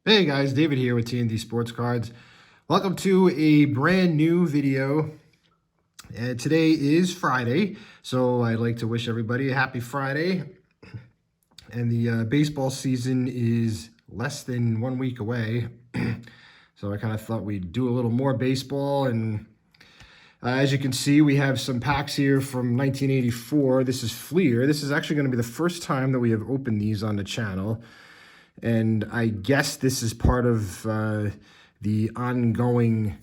Hey guys, David here with TND Sports Cards. Welcome to a brand new video. And today is Friday, so I'd like to wish everybody a happy Friday. And the baseball season is less than 1 week away. So I kind of thought we'd do a little more baseball. And as you can see, we have some packs here from 1984. This is Fleer. This is actually going to be the first time that we have opened these on the channel. And I guess this is part of the ongoing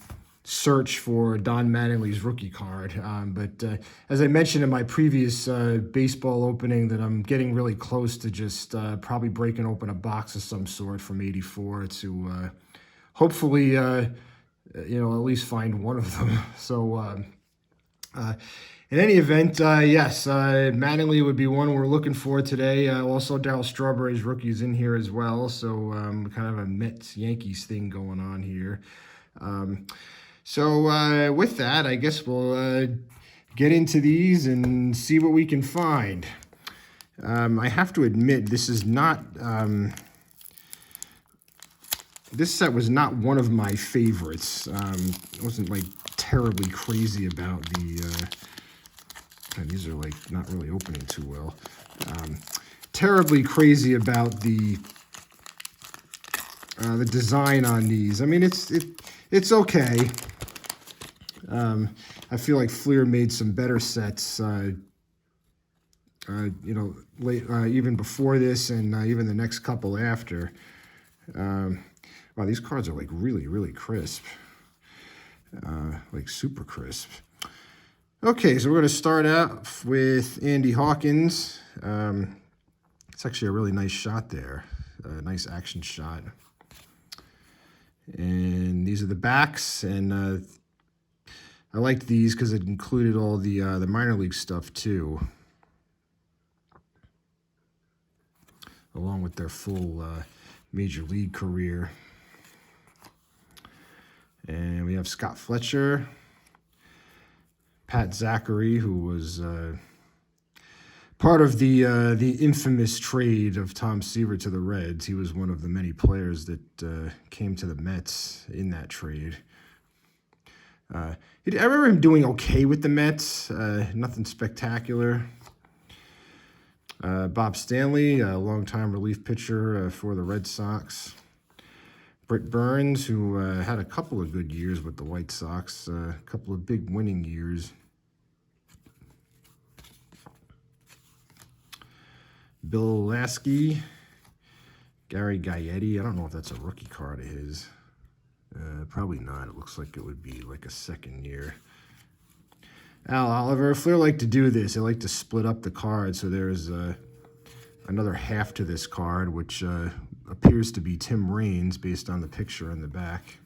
search for Don Mattingly's rookie card. But as I mentioned in my previous baseball opening, that I'm getting really close to just probably breaking open a box of some sort from '84 to hopefully, at least find one of them. So in any event, yes, Mattingly would be one we're looking for today. Also, Darryl Strawberry's rookie is in here as well, so kind of a Mets-Yankees thing going on here. So with that, I guess we'll get into these and see what we can find. I have to admit, this is not... this set was not one of my favorites. I wasn't, like, terribly crazy about the... and these are like not really opening too well. Terribly crazy about the design on these. I mean, it's okay. I feel like Fleer made some better sets. Even before this and even the next couple after. Wow, these cards are like really, really crisp. Like super crisp. Okay, so we're going to start out with Andy Hawkins. It's actually a really nice shot there. A nice action shot. And these are the backs. And I liked these because it included all the minor league stuff too. Along with their full major league career. And we have Scott Fletcher. Pat Zachary, who was part of the infamous trade of Tom Seaver to the Reds. He was one of the many players that came to the Mets in that trade. I remember him doing okay with the Mets, nothing spectacular. Bob Stanley, a longtime relief pitcher for the Red Sox. Britt Burns, who had a couple of good years with the White Sox, a couple of big winning years. Bill Lasky, Gary Gaetti. I don't know if that's a rookie card of his. Probably not. It looks like it would be like a second year. Al Oliver. Fleer liked to do this. They like to split up the card. So there's another half to this card, which appears to be Tim Raines based on the picture in the back.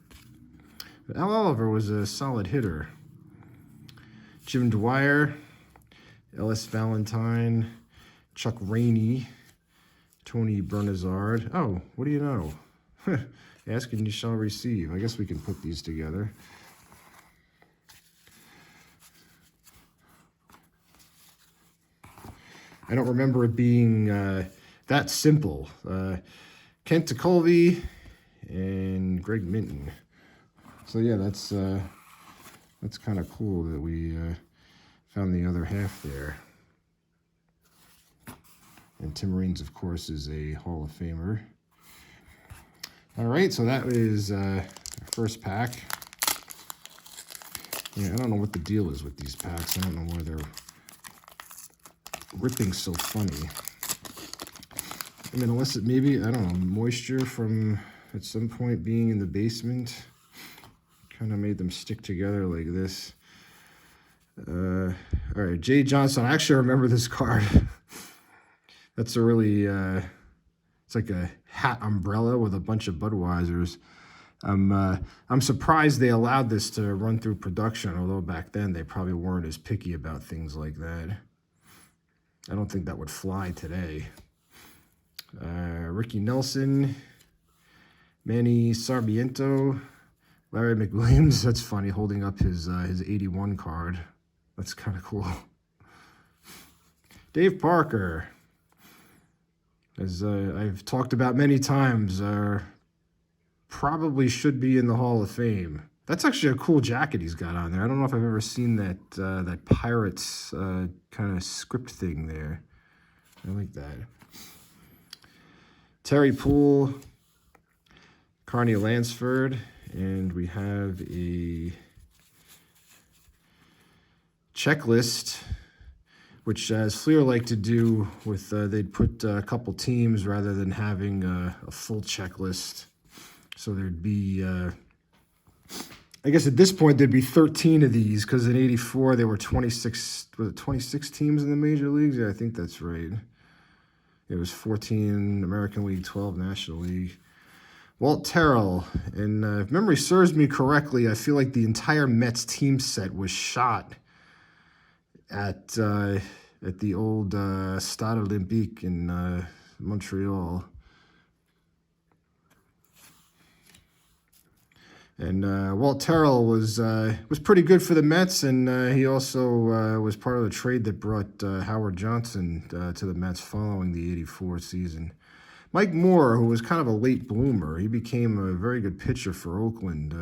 But Al Oliver was a solid hitter. Jim Dwyer, Ellis Valentine, Chuck Rainey, Tony Bernazard. Oh, what do you know? Ask and you shall receive. I guess we can put these together. I don't remember it being that simple. Kent Tekulve and Greg Minton. So yeah, that's kind of cool that we found the other half there. And Tim Raines, of course, is a Hall of Famer. All right, so that is our first pack. Yeah, I don't know what the deal is with these packs. I don't know why they're ripping so funny. I mean, unless it maybe, I don't know, moisture from at some point being in the basement kind of made them stick together like this. All right, Jay Johnson. I actually remember this card. That's a really, it's like a hat umbrella with a bunch of Budweisers. I'm surprised they allowed this to run through production, although back then they probably weren't as picky about things like that. I don't think that would fly today. Ricky Nelson, Manny Sarmiento, Larry McWilliams. That's funny, holding up his 81 card. That's kind of cool. Dave Parker. As I've talked about many times, our probably should be in the Hall of Fame. That's actually a cool jacket he's got on there. I don't know if I've ever seen that that Pirates kind of script thing there. I like that. Terry Poole, Carney Lansford, and we have a checklist, which as Fleer liked to do with, they'd put a couple teams rather than having a full checklist. So there'd be, I guess at this point there'd be 13 of these, because in '84 there were 26, was it 26 teams in the major leagues? Yeah, I think that's right. It was 14 American League, 12 National League. Walt Terrell, and if memory serves me correctly, I feel like the entire Mets team set was shot at the old Stade Olympique in Montreal. And Walt Terrell was pretty good for the Mets, and he also was part of the trade that brought Howard Johnson to the Mets following the '84 season. Mike Moore, who was kind of a late bloomer, he became a very good pitcher for Oakland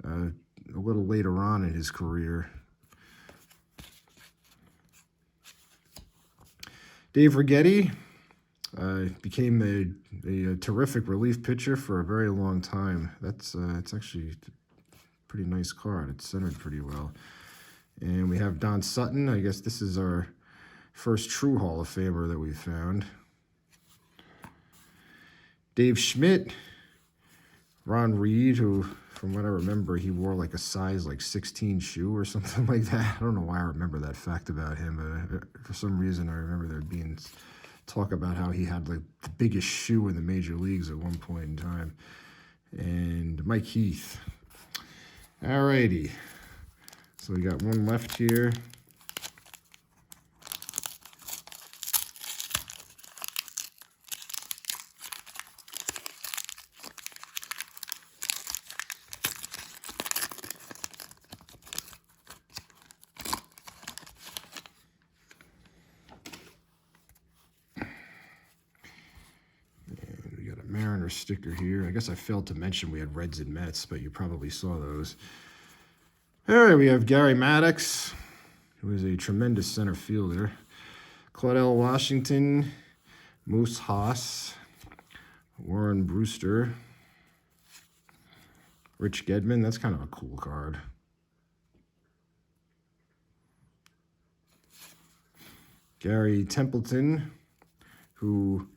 a little later on in his career. Dave Righetti became a terrific relief pitcher for a very long time. It's actually a pretty nice card. It's centered pretty well. And we have Don Sutton. I guess this is our first true Hall of Famer that we found. Dave Schmidt, Ron Reed, who, from what I remember, he wore like a size like 16 shoe or something like that. I don't know why I remember that fact about him, but for some reason I remember there being talk about how he had like the biggest shoe in the major leagues at one point in time. And Mike Heath. Alrighty, so we got one left here. Mariner sticker here. I guess I failed to mention we had Reds and Mets, but you probably saw those. All right, we have Gary Maddox, who is a tremendous center fielder. Claudell Washington, Moose Haas, Warren Brewster, Rich Gedman. That's kind of a cool card. Gary Templeton, who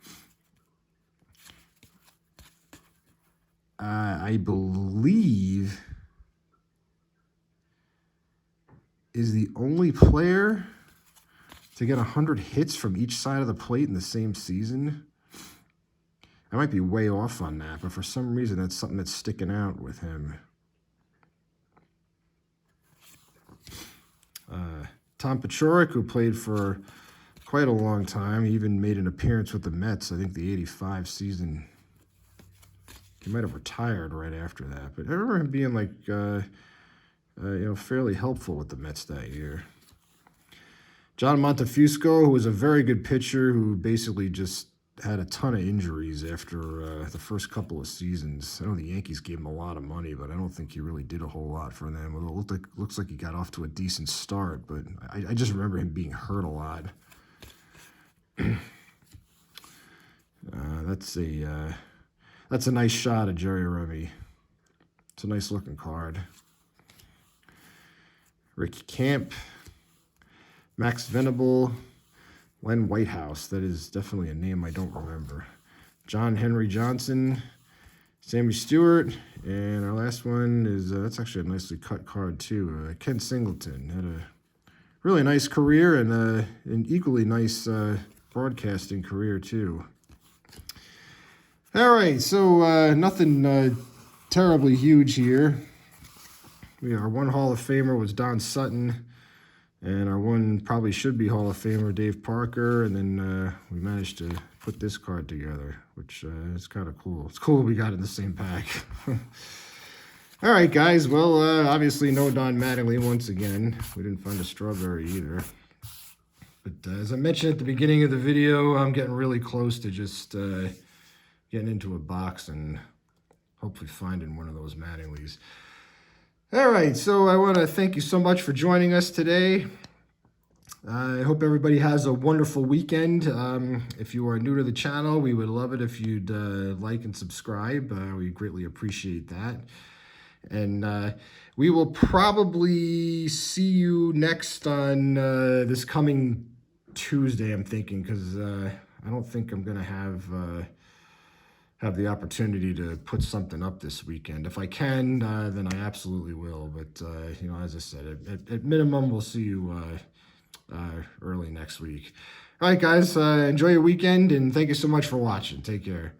I believe is the only player to get 100 hits from each side of the plate in the same season. I might be way off on that, but for some reason that's something that's sticking out with him. Tom Paciorek, who played for quite a long time. He even made an appearance with the Mets, I think the '85 season. He might have retired right after that, but I remember him being like, fairly helpful with the Mets that year. John Montefusco, who was a very good pitcher, who basically just had a ton of injuries after the first couple of seasons. I know the Yankees gave him a lot of money, but I don't think he really did a whole lot for them. It looks like he got off to a decent start, but I just remember him being hurt a lot. That's a nice shot of Jerry Remy. It's a nice looking card. Ricky Camp, Max Venable, Len Whitehouse. That is definitely a name I don't remember. John Henry Johnson, Sammy Stewart, and our last one is, that's actually a nicely cut card too. Ken Singleton had a really nice career and an equally nice broadcasting career too. All right, so nothing terribly huge here. Our one Hall of Famer was Don Sutton, and our one probably should be Hall of Famer Dave Parker, and then we managed to put this card together, which is kind of cool. It's cool we got it in the same pack. All right, guys, well, obviously no Don Mattingly once again. We didn't find a strawberry either. But as I mentioned at the beginning of the video, I'm getting really close to just getting into a box and hopefully finding one of those Mattinglys. All right, so I want to thank you so much for joining us today. I hope everybody has a wonderful weekend. If you are new to the channel, we would love it if you'd like and subscribe. We greatly appreciate that. And we will probably see you next on this coming Tuesday, I'm thinking, because I don't think I'm going to have the opportunity to put something up this weekend. If I can, then I absolutely will. But, you know, as I said, at minimum, we'll see you early next week. All right, guys, enjoy your weekend, and thank you so much for watching. Take care.